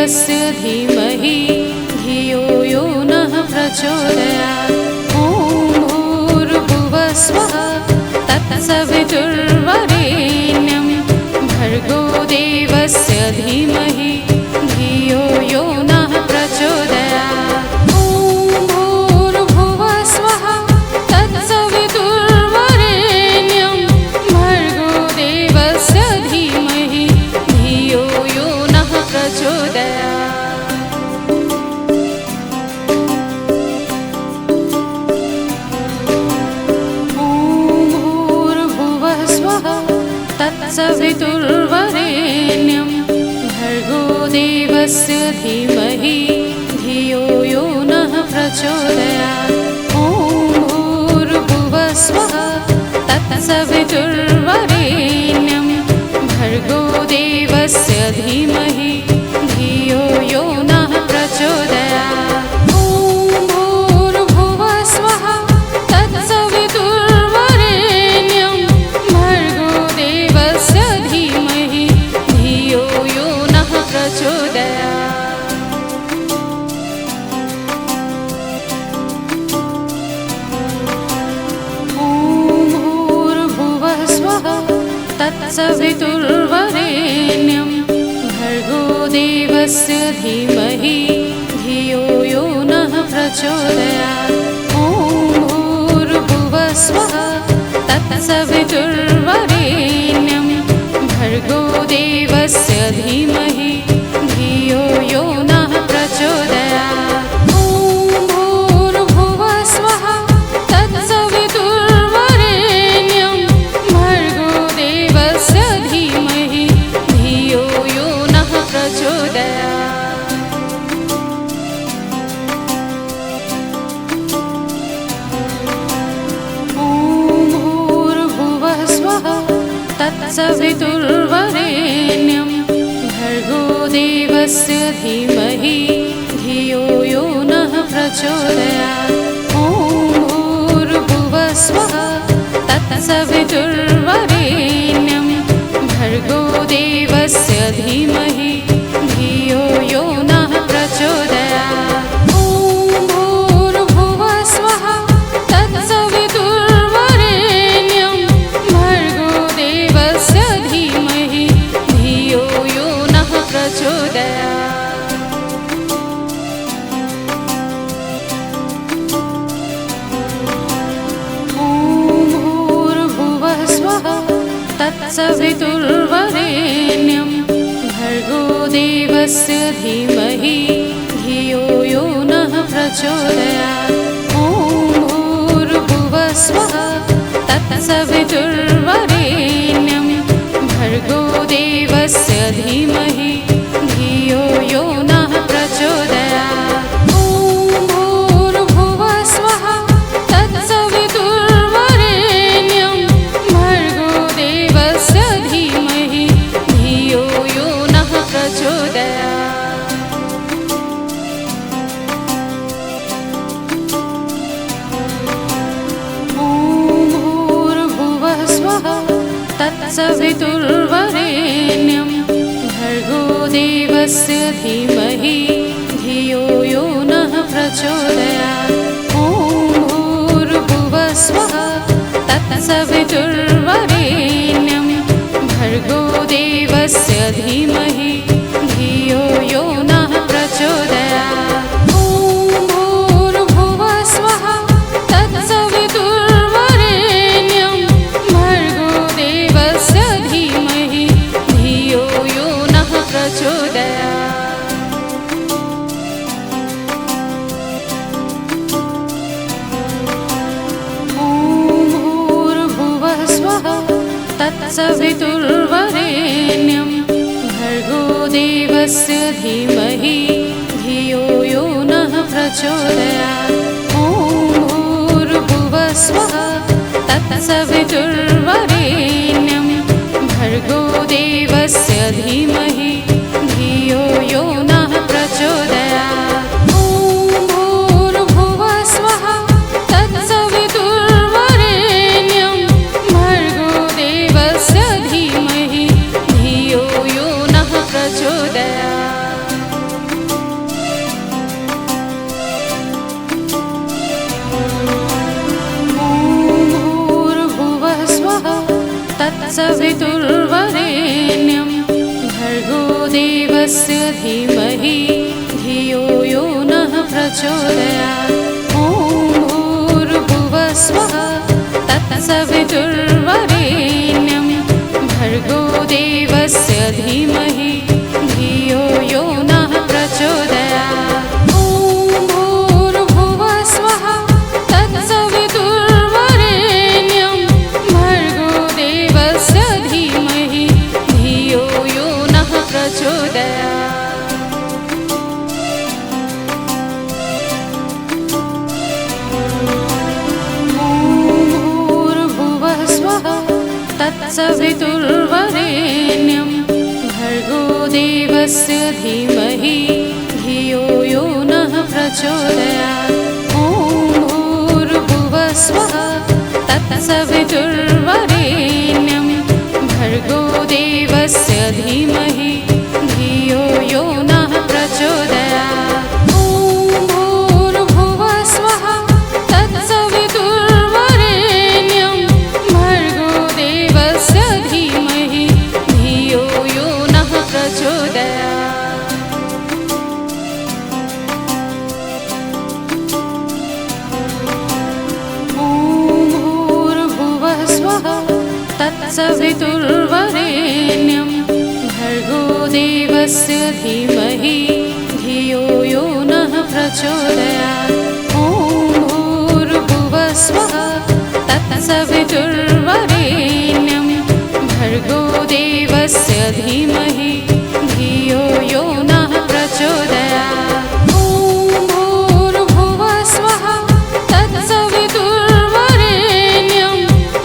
देवस्य धीमहि धियो यो नः प्रचोदयात्। ॐ भूर्भुवः स्वः तत्सवितुर्वरेण्यं भर्गो देवस्य धीमहि धियो यो नः प्रचोदयात्। ॐ भूर्भुवः स्वः तत्सवितुर्वरेण्यं भर्गो देवस्य धीमहि धियो यो नः प्रचोदयात्। तत्सवितुर्वरेण्यं भर्गो देवस्य धीमहि धियो यो नः प्रचोदयात्। ॐ भूर्भुवः स्वः तत्सवितुर्वरेण्यं भर्गो देवस्य धीमहि धियो यो नः प्रचोदयात्। ॐ भूर्भुवः स्वः तत्सवितुर्वरेण्यं भर्गो देवस्य धीमहि धियो यो नः प्रचोदयात्। ॐ भूर्भुवः स्वः तत्सवितुर्वरेण्यं भर्गो देवस्य धीमहि धियो यो नः प्रचोदयात्। ॐ भूर्भुवः स्वः तत्सवितुर्वरेण्यं भर्गो देवस्य धीमहि धियो यो नः प्रचोदयात्। ॐ भूर्भुवः स्वः तत्सवितुर्वरेण्यं भर्गो देवस्य धीमहि धियो यो नः प्रचोदयात्। ॐ भूर्भुवः स्वः तत्सवितुर्वरेण्यं भर्गो देवस्य धीमहि धियो यो नः प्रचोदयात्। ॐ भूर्भुवः स्वः तत्सवितुर्वरेण्यं भर्गो देवस्य धीमहि धियो यो नः प्रचोदयात्। ॐ भूर्भुवः स्वः तत्सवितुर्वरेण्यं भर्गो देवस्य धीमहि धियो यो नः प्रचोदयात्। ॐ भूर्भुवः स्वः तत्सवितुर्वरेण्यं भर्गो देवस्य धीमहि धियो यो नः प्रचोदयात्। ॐ भूर्भुवः स्वः तत्सवितुर्वरेण्यं भर्गो देवस्य धीमहि धियो यो नः प्रचोदयात्। ॐ भूर्भुवः स्वः तत्सवितुर्वरेण्यं भर्गो देवस्य धीमहि धियो यो नः प्रचोदयात्। ॐ भूर्भुवः स्वः तत्सवितुर्वरेण्यं भर्गो देवस्य धीमहि धियो यो नः प्रचोदयात्। ॐ भूर्भुवः स्वः तत्सवितुर्वरेण्यं भर्गो देवस्य धीमहि धियो यो नः प्रचोदयात्। ॐ भूर्भुवः स्वः तत्सवितुर्वरेण्यं भर्गो देवस्य धीमहि धियो यो नः प्रचोदयात्। ॐ भूर्भुवः स्वः तत्सवितुर्वरेण्यं भर्गो देवस्य धीमहि धियो यो नः प्रचोदयात्। ॐ भूर्भुवः स्वः तत्सवितुर्वरेण्यं भर्गो देवस्य धीमहि धियो यो नः प्रचोदयात्। ॐ भूर्भुवः स्वः तत्सवितुर्वरेण्यं भर्गो देवस्य धीमहि धियो यो नः प्रचोदयात्। धीमहि धियो यो नः प्रचोदयात्। ॐ भूर्भुवस्वः तत्सवितुर्वरेण्यं भर्गो देवस्य धीमहि धियो यो नः प्रचोदयात्। ॐ भूर्भुवस्वः तत्सवितुर्वरेण्यं भर्गो देवस्य धीमहि धियो यो नः प्रचोदयात्। तत्सवितुर्वरेण्यं भर्गो देवस्य धीमहि धियो यो नः प्रचोदयात्। ॐ भूर्भुवस्वः तत्सवितुर्वरेण्यं भर्गो देवस्य धीमहि धियो यो नः प्रचोदयात्। ॐ भूर्भुवस्वः तत्सवितुर्वरेण्यं भर्गो देवस्य धीमहि धियो यो नः प्रचोदयात्। ॐ भूर्भुवस्वः तत्सवितुर्वरेण्यं भर्गो देवस्य धीमहि धियो यो नः प्रचोदयात्। ॐ भूर्भुवस्वः तत्सवितुर्वरेण्यं भर्गो देवस्य धीमहि धियो यो नः प्रचोदयात्। ॐ भूर्भुवस्वः तत्सवितुर्वरेण्यं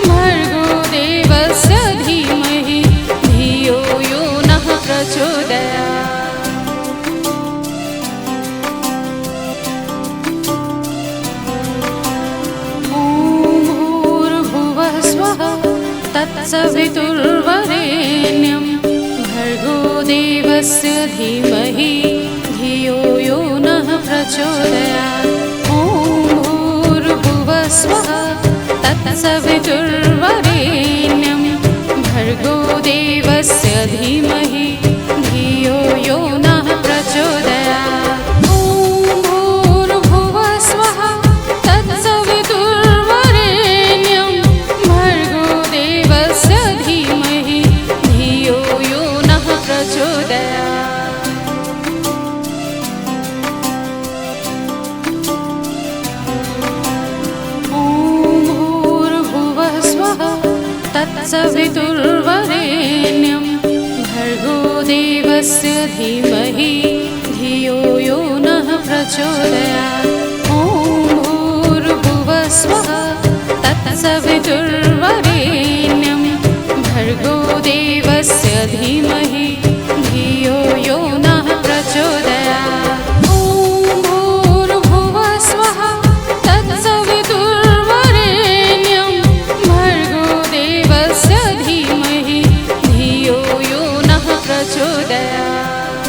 भर्गो देवस्य धीमहि धियो यो नः प्रचोदयात्। ॐ भूर्भुवस्वः तत्सवितुर्वरेण्यं भर्गो देवस्य धीमहि धियो यो नः प्रचोदयात्। ॐ भूर्भुवस्वः तत्सवितुर्वरेण्यं भर्गो देवस्य धीमहि धियो यो नः प्रचोदयात्। ॐ भूर्भुवस्वः तत्सवितुर्वरेण्यं भर्गो देवस्य धीमहि धियो यो नः प्रचोदयात्। ॐ भूर्भुवस्वः तत्सवितुर्वरेण्यं भर्गो देवस्य धीमहि धियो यो नः प्रचोदयात्। ॐ भूर्भुवस्वः तत्सवितुर्वरेण्यं भर्गो देवस्य धीमहि धियो यो नः प्रचोदयात्। ॐ भूर्भुवस्वः तत्सवितुर्वरेण्यं भर्गो देवस्य धीमहि धियो यो नः प्रचोदयात्।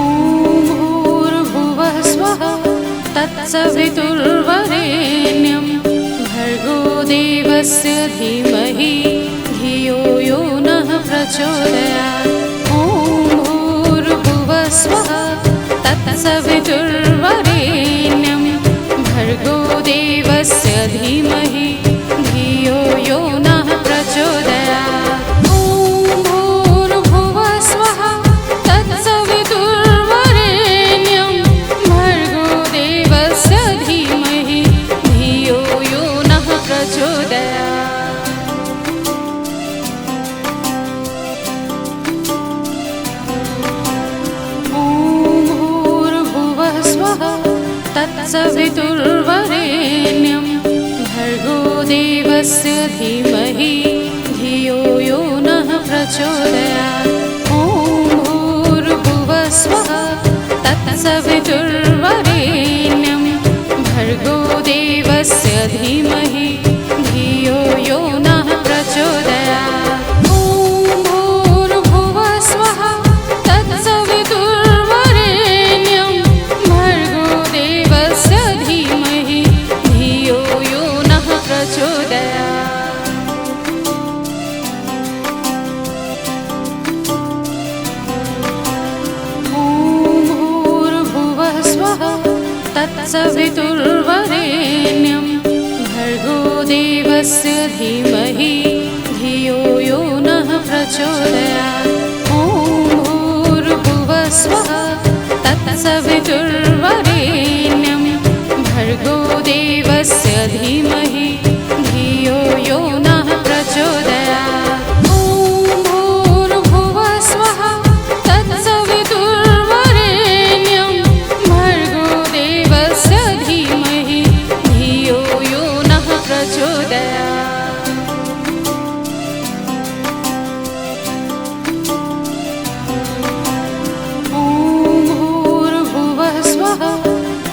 ॐ भूर्भुवस्वः तत्सवितुर्वरेण्यं भर्गो देवस्य धीमहि धियो यो नः प्रचोदयात्। ॐ भूर्भुवस्वः तत्सवितुर्वरेण्यं भर्गो देवस्य धीमहि धियो यो नः प्रचोदयात्। ॐ भूर्भुवस्वः तत्सवितुर्वरेण्यं भर्गो देवस्य धीमहि धियो यो नः प्रचोदयात्। ॐ भूर्भुवस्वः तत्सवितुर्वरेण्यं भर्गो देवस्य धीमहि धियो यो नः प्रचोदयात्। ॐ भूर्भुवस्वः तत्सवितुर्वरेण्यं भर्गो देवस्य धीमहि धियो यो नः प्रचोदयात्। ॐ भूर्भुवस्वः तत्सवितुर्वरेण्यं भर्गो देवस्य धीमहि धियो यो नः प्रचोदयात्। धीमहि धियो यो नः प्रचोदयात्। ॐ भूर्भुवस्वः तत्सवितुर्वरेण्यं भर्गो देवस्य धीमहि धियो यो नः प्रचोदयात्। ॐ भूर्भुवस्वः तत्सवितुर्वरेण्यं भर्गो देवस्य धीमहि धियो यो नः प्रचोदयात्।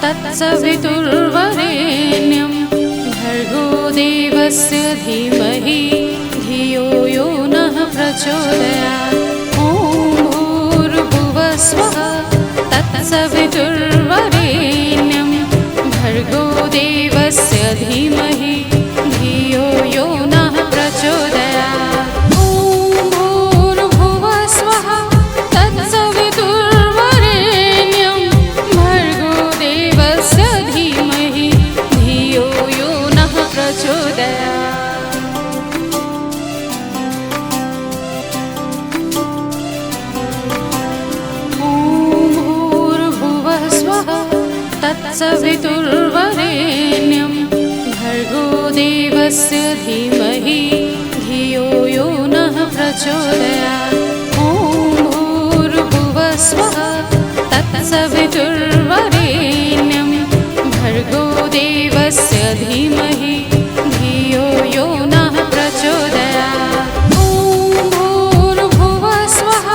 तत्सवितुर्वरेण्यं भर्गो देवस्य धीमहि धियो यो नः प्रचोदयात्। ॐ भूर्भुवस्वः तत्सवितुर्वरेण्यं भर्गो देवस्य धीमहि धियो यो नः प्रचोदयात्। ॐ भूर्भुवस्वः तत्सवितुर्वरेण्यं भर्गो देवस्य धीमहि धियो यो नः प्रचोदयात्। ॐ भूर्भुवस्वः तत्सवितुर्वरेण्यं भर्गो देवस्य धीमहि धियो यो नः प्रचोदयात्। ॐ भूर्भुवस्वः तत्सवितुर्वरेण्यं भर्गो देवस्य धीमहि धियो यो नः प्रचोदयात्। ॐ भूर्भुवस्वः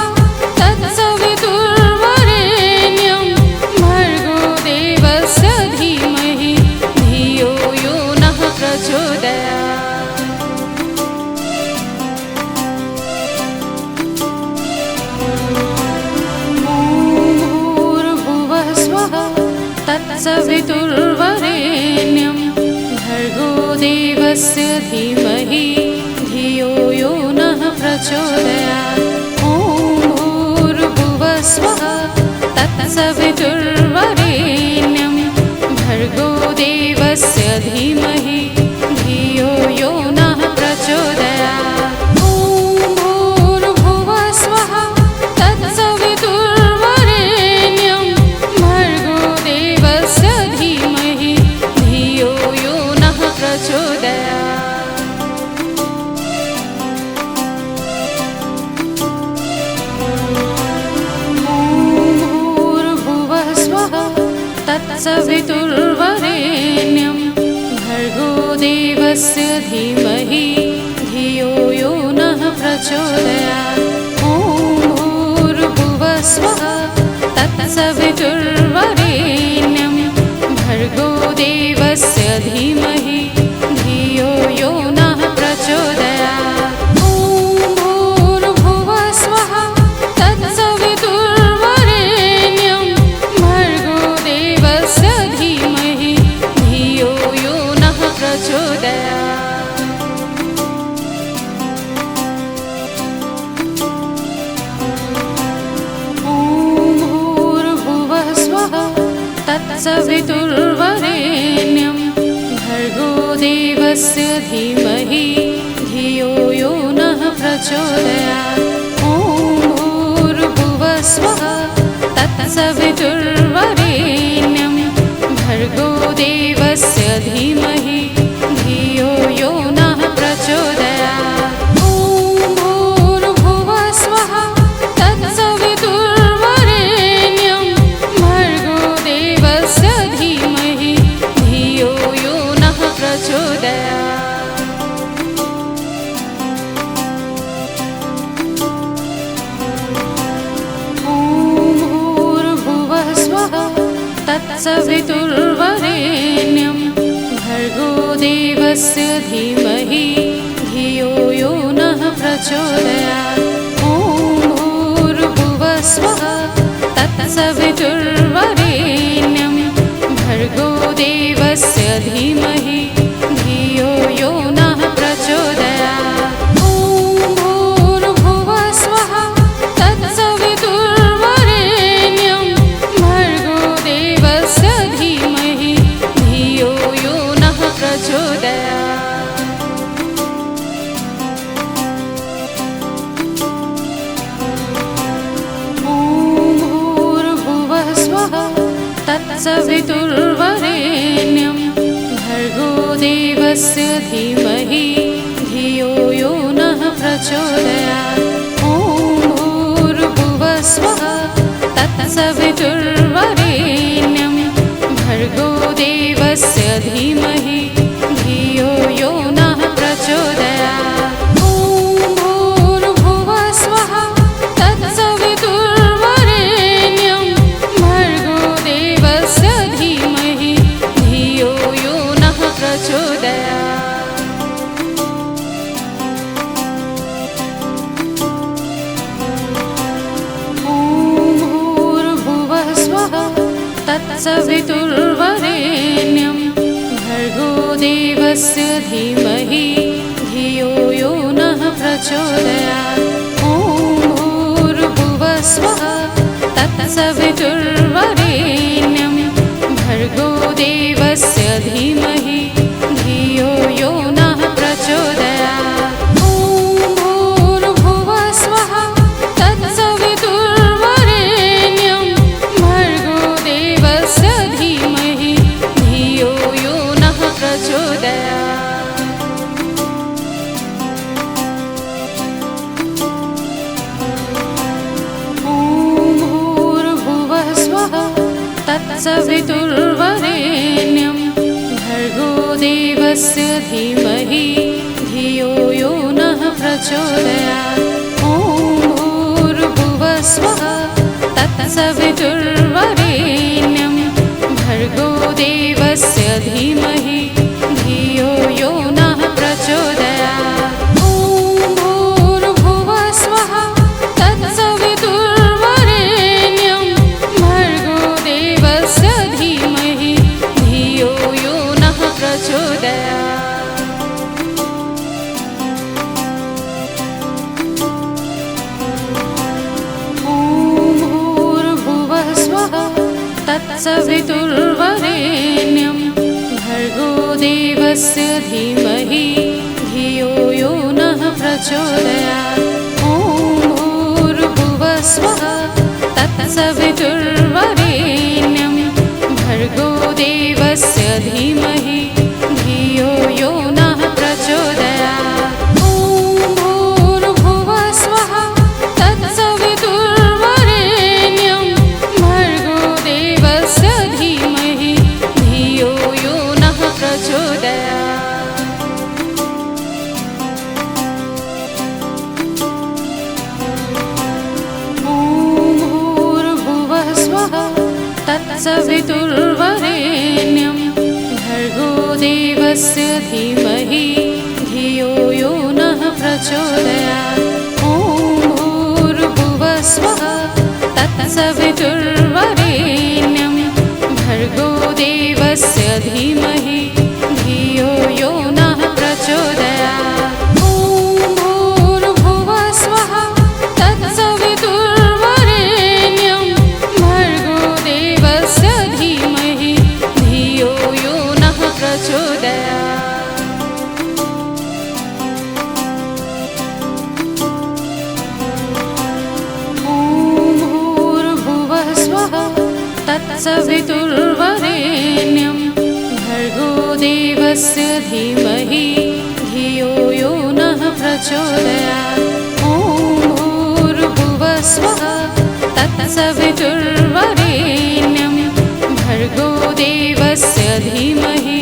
तत्सवितुर्वरेण्यं भर्गो देवस्य धीमहि धियो यो नः प्रचोदयात्। भूर्भुवस्वः तत्सवितुर्वरेण्यं भर्गो देवस्य धीमहि धियो यो नः प्रचोदयात्। ॐ भूर्भुवस्वः तत्सवितुर्वरेण्यं भर्गो देवस्य धीमहि धियो यो नः प्रचोदयात्। ॐ भूर्भुवस्वः तत्सवितुर्वरेण्यं भर्गो देवस्य धीमहि धियो यो नः प्रचोदयात्। ॐ भूर्भुवस्वः तत्सवितुर्वरेण्यं भर्गो देवस्य धीमहि धियो यो नः प्रचोदयात्। ॐ भूर्भुवस्वः तत्सवितुर्वरेण्यं भर्गो देवस्य धीमहि धियो यो नः प्रचोदयात्। ॐ भूर्भुवस्वः तत्सवितुर्वरेण्यं भर्गो देवस्य धीमहि धियो यो नः प्रचोदयात्। ॐ भूर्भुवस्वः तत्सवितुर्वरेण्यं भर्गो देवस्य धीमहि धियो यो नः प्रचोदयात्। ॐ भूर्भुवस्वः तत्सवितुर्वरेण्यं भर्गो देवस्य धीमहि धियो यो नः प्रचोदयात्। ॐ भूर्भुवस्वः तत्सवितुर्वरेण्यं भर्गो देवस्य धीमहि धियो यो नः प्रचोदयात्। ॐ भूर्भुवस्वः तत्सवितुर्वरेण्यं भर्गो देवस्य धीमहि धियो यो नः प्रचोदयात्। ॐ भूर्भुवस्वः तत्सवितुर्वरेण्यं भर्गो देवस्य धीमहि धियो यो नः प्रचोदयात्। ॐ भूर्भुवस्वः तत्सवितुर्वरेण्यं भर्गो देवस्य धीमहि धियो यो नः प्रचोदयात्। प्रचोदयात्। ॐ भूर्भुवः स्वः तत्सवितुर्वरेण्यं भर्गो देवस्य धीमहि धियो यो नः प्रचोदयात्। ॐ भूर्भुवः स्वः तत्सवितुर्वरेण्यं भर्गो देवस्य धीमहि धियो यो नः प्रचोदयात्। तत्सवितुर्वरेण्यं भर्गो देवस्य धीमहि धियो यो नः प्रचोदयात्। ॐ भूर्भुवः स्वः तत्सवितुर्वरेण्यं भर्गो देवस्य धीमहि धियो यो नः प्रचोदयात्। ॐ भूर्भुवः स्वः तत्सवितुर्वरेण्यं भर्गो देवस्य धीमहि धियो यो नः प्रचोदयात्। ॐ भूर्भुवः स्वः तत्सवितुर्वरेण्यं भर्गो देवस्य धीमहि धियो यो नः प्रचोदयात्। ॐ भूर्भुवः स्वः तत्सवितुर्वरेण्यं भर्गो देवस्य धीमहि धियो यो नः प्रचोदयात्। ॐ भूर्भुवः स्वः तत्सवितुर्वरेण्यं भर्गो देवस्य धीमहि धियो यो नः प्रचोदयात्। ॐ भूर्भुवः स्वः तत्सवितुर्वरेण्यं भर्गो देवस्य धीमहि धियो यो नः प्रचोदयात्। ॐ भूर्भुवः स्वः तत्सवितुर्वरेण्यं भर्गो देवस्य धीमहि धियो यो नः प्रचोदयात्। ॐ भूर्भुवः स्वः तत्सवितुर्वरेण्यं भर्गो देवस्य धीमहि धियो यो नः प्रचोदयात्। ॐ भूर्भुवः स्वः तत्सवितुर्वरेण्यं भर्गो देवस्य धीमहि धियो यो नः प्रचोदयात्। ॐ भूर्भुवः स्वः तत्सवितुर्वरेण्यं भर्गो देवस्य धीमहि धियो यो नः प्रचोदयात्। ॐ भूर्भुवः स्वः तत्सवितुर्वरेण्यं भर्गो देवस्य धीमहि धियो यो नः प्रचोदयात्। ॐ भूर्भुवः स्वः तत्सवितुर्वरेण्यं भर्गो देवस्य धीमहि धियो यो नः प्रचोदयात्। ॐ भूर्भुवः स्वः तत्सवितुर्वरेण्यं भर्गो देवस्य धीमहि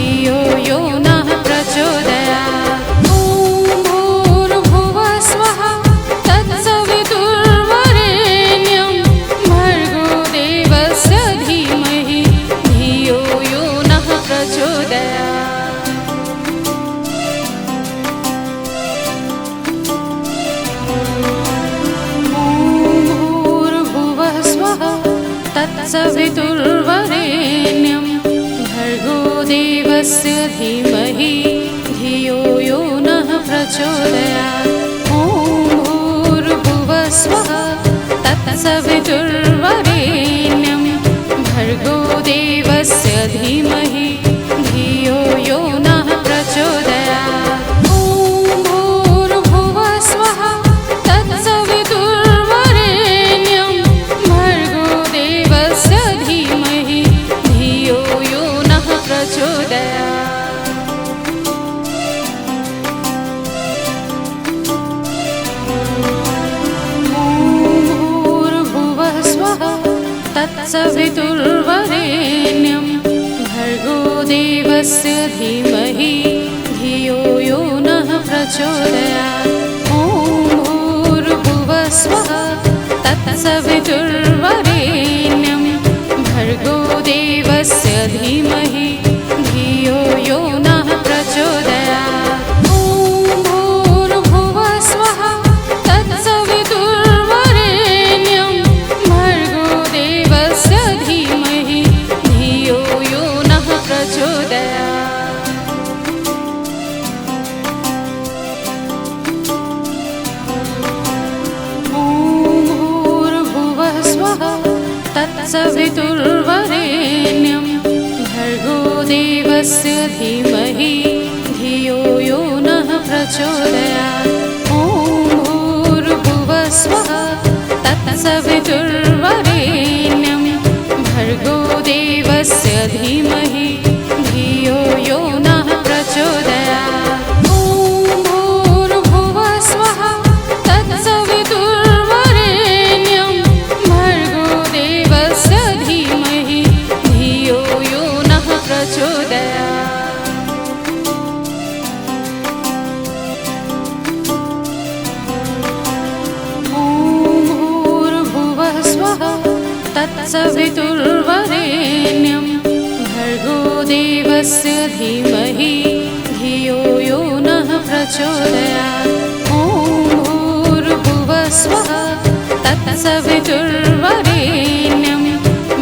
धियो यो नः प्रचोदयात्। ॐ भूर्भुवः स्वः तत्सवितुर्वरेण्यं भर्गो देवस्य धीमहि धियो यो नः प्रचोदयात्। ॐ भूर्भुवः स्वः तत्सवितुर्वरेण्यं भर्गो देवस्य धीमहि धियो यो नः प्रचोदयात्। ॐ भूर्भुवः स्वः तत्सवितुर्वरेण्यं भर्गो देवस्य धीमहि धियो यो नः प्रचोदयात्। ॐ भूर्भुवः स्वः तत्सवितुर्वरेण्यं भर्गो देवस्य धीमहि धियो यो नः प्रचोदयात्। ॐ तत्सवितुर्वरेण्यं भर्गो देवस्य धीमहि धियो यो नः प्रचोदयात्। ॐ भूर्भुवः स्वः तत्सवितुर्वरेण्यं भर्गो देवस्य धीमहि धियो यो नः प्रचोदयात्। ॐ भूर्भुवः स्वः तत्सवितुर्वरेण्यं भर्गो देवस्य धीमहि धियो यो नः प्रचोदयात्। ॐ भूर्भुवः स्वः तत्सवितुर्वरेण्यं भर्गो देवस्य धीमहि धियो यो नः प्रचोदयात्। ॐ भूर्भुवः स्वः तत्सवितुर्वरेण्यं भर्गो देवस्य धीमहि धियो यो नः प्रचोदयात्। ॐ भूर्भुवः स्वः तत्सवितुर्वरेण्यं भर्गो देवस्य धीमहि धियो यो नः प्रचोदयात्। ॐ भूर्भुवः स्वः तत्सवितुर्वरेण्यं भर्गो देवस्य धीमहि धियो यो नः प्रचोदयात्। ॐ भूर्भुवः स्वः तत्सवितुर्वरेण्यं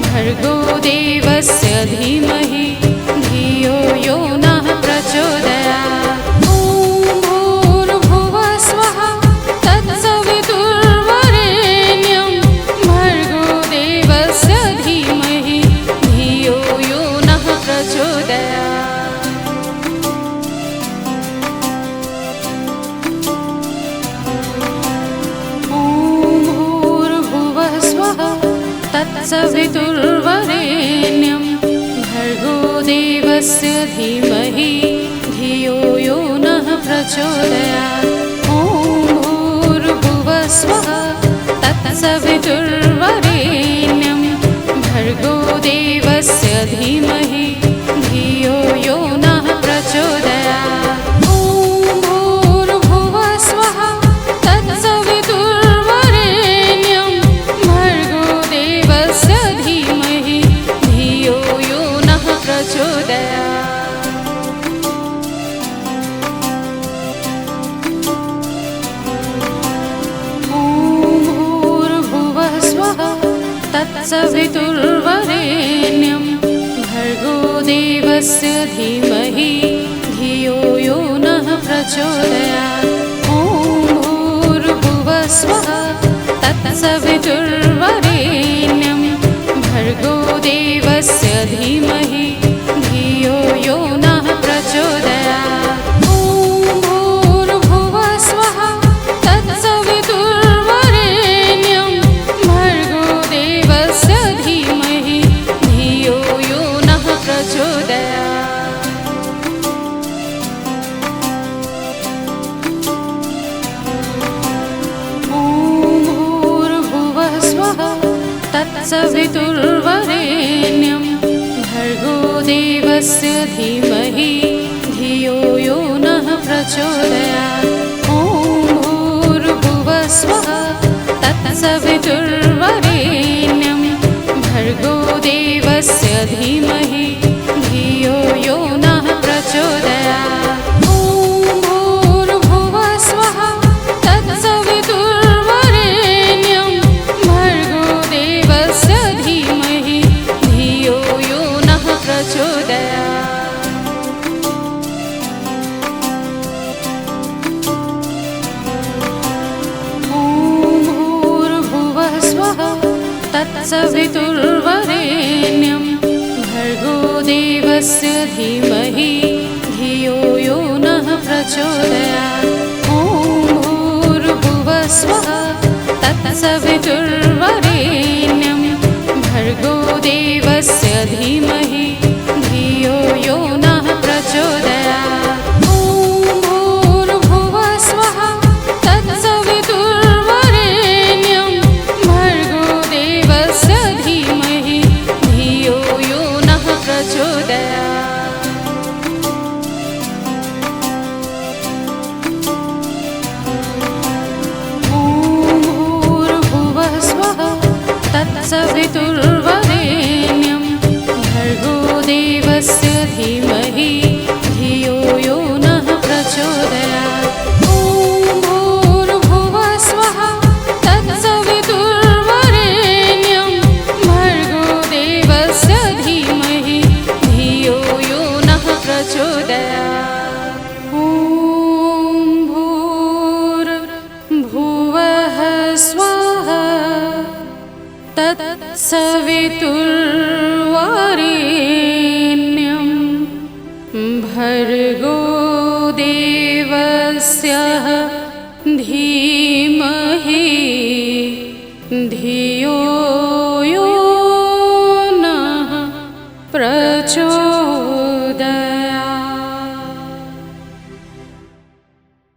भर्गो देवस्य धीमहि धियो यो नः प्रचोदयात्। ॐ भूर्भुवः स्वः तत्सवितुर्वरेण्यं भर्गो देवस्य धीमहि धियो यो नः प्रचोदयात्। ॐ भूर्भुवः स्वः तत्सवितुर्वरेण्यं भर्गो देवस्य धीमहि धियो यो नः प्रचोदयात्। ॐ भूर्भुवः स्वः तत्सवितुर्वरेण्यं भर्गो देवस्य धीमहि धियो यो नः प्रचोदयात्। ॐ भूर्भुवः स्वः तत्सवितुर्वरेण्यं भर्गो देवस्य धीमहि धियो यो नः प्रचोदयात्। ॐ भूर्भुवः स्वः तत्सवितुर्वरेण्यं भर्गो देवस्य धीमहि धियो यो नः प्रचोदयात्। ॐ भूर्भुवः स्वः तत्सवितुर्वरेण्यं भर्गो देवस्य धीमहि धियो यो नः प्रचोदयात्। ॐ भूर्भुवः स्वः तत्सवितुर्वरेण्यं भर्गो देवस्य धीमहि धियो यो नः प्रचोदयात्। ॐ भूर्भुवः स्वः तत्सवितुर्वरेण्यं भर्गो देवस्य धीमहि धियो यो नः प्रचोदयात्। ॐ भूर्भुवः स्वः तत्सवितुर्वरेण्यं भर्गो देवस्य धीमहि धियो यो नः प्रचोदयात्। ॐ भूर्भुवः स्वः तत्सवितुर्वरेण्यं भर्गो देवस्य धीमहि धियो यो नः प्रचोदयात्। ॐ भूर्भुवः स्वः तत्सवितुर्वरेण्यं भर्गो देवस्य धीमहि धियो यो नः प्रचोदयात्। ॐ भूर्भुवः स्वः तत्सवितुर्वरेण्यं भर्गो देवस्य धीमहि धियो यो नः प्रचोदयात्। ॐ भूर्भुवः स्वः तत्सवितुर्वरेण्यं भर्गो देवस्य धीमहि सवितुर्वरेण्यं भर्गो देवस्य धीमहि धियो यो नः प्रचोदयात्।